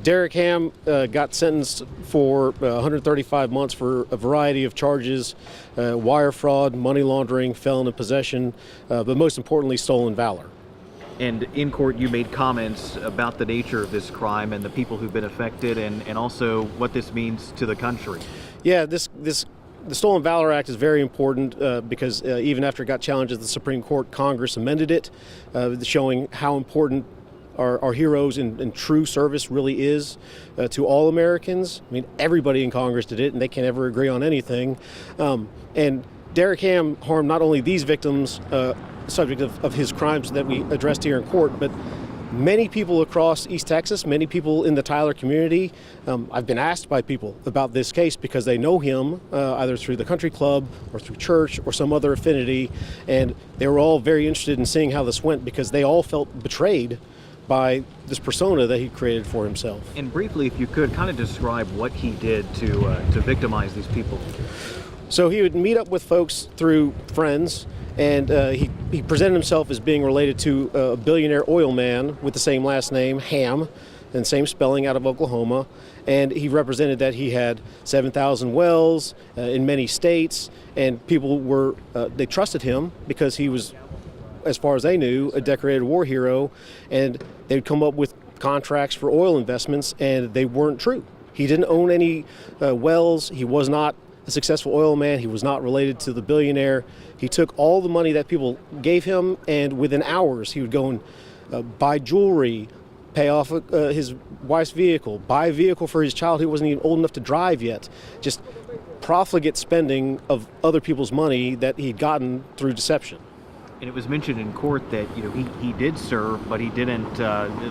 Derek Ham got sentenced for 135 months for a variety of charges, wire fraud, money laundering, felon in possession, but most importantly, stolen valor. And in court, you made comments about the nature of this crime and the people who've been affected, and also what this means to the country. Yeah, the Stolen Valor Act is very important because even after it got challenged at the Supreme Court, Congress amended it, showing how important our heroes in true service really is to all Americans. I mean, everybody in Congress did it, and they can't ever agree on anything. And Derek Ham harmed not only these victims, subject of his crimes that we addressed here in court, but many people across East Texas, many people in the Tyler community. I've been asked by people about this case because they know him either through the country club or through church or some other affinity, and they were all very interested in seeing how this went because they all felt betrayed by this persona that he created for himself. And briefly, if you could, kind of describe what he did to victimize these people. So he would meet up with folks through friends, and he presented himself as being related to a billionaire oil man with the same last name, Ham, and same spelling, out of Oklahoma. And he represented that he had 7,000 wells in many states, and people were, they trusted him because he was, as far as they knew, a decorated war hero, and they would come up with contracts for oil investments, and they weren't true. He didn't own any wells. He was not a successful oil man. He was not related to the billionaire. He took all the money that people gave him, and within hours he would go and buy jewelry, pay off his wife's vehicle, buy a vehicle for his child who wasn't even old enough to drive yet. Just profligate spending of other people's money that he'd gotten through deception. And it was mentioned in court that he did serve, but he didn't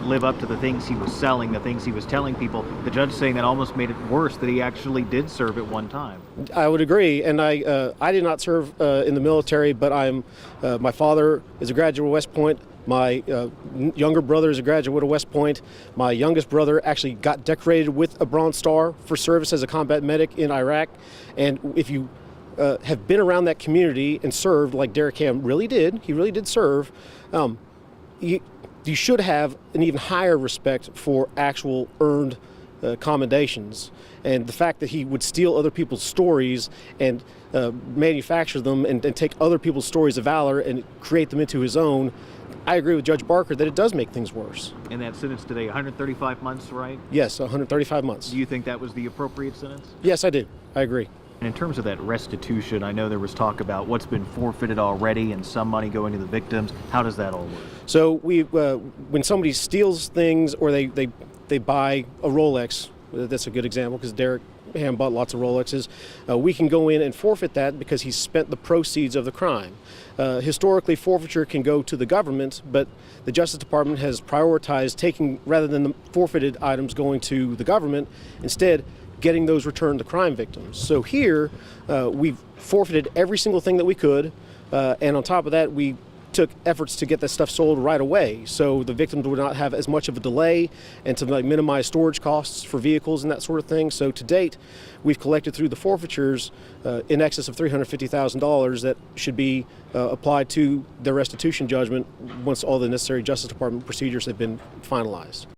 live up to the things he was selling, the things he was telling people. The judge saying that almost made it worse, that he actually did serve at one time. I would agree, and I did not serve in the military, but my father is a graduate of West Point. My younger brother is a graduate of West Point. My youngest brother actually got decorated with a Bronze Star for service as a combat medic in Iraq. And if you have been around that community and served like Derek Ham really did, he really did serve, you should have an even higher respect for actual earned commendations. And the fact that he would steal other people's stories and manufacture them and take other people's stories of valor and create them into his own, I agree with Judge Barker that it does make things worse. And that sentence today, 135 months, right? Yes, 135 months. Do you think that was the appropriate sentence? Yes, I do. I agree. And in terms of that restitution, I know there was talk about what's been forfeited already and some money going to the victims. How does that all work? So when somebody steals things or they buy a Rolex, that's a good example because Derek Ham bought lots of Rolexes, we can go in and forfeit that because he spent the proceeds of the crime. Historically, forfeiture can go to the government, but the Justice Department has prioritized taking, rather than the forfeited items going to the government, instead getting those returned to crime victims. So here, we've forfeited every single thing that we could, and on top of that, we took efforts to get that stuff sold right away, so the victims would not have as much of a delay and to minimize storage costs for vehicles and that sort of thing. So to date, we've collected through the forfeitures in excess of $350,000 that should be applied to the restitution judgment once all the necessary Justice Department procedures have been finalized.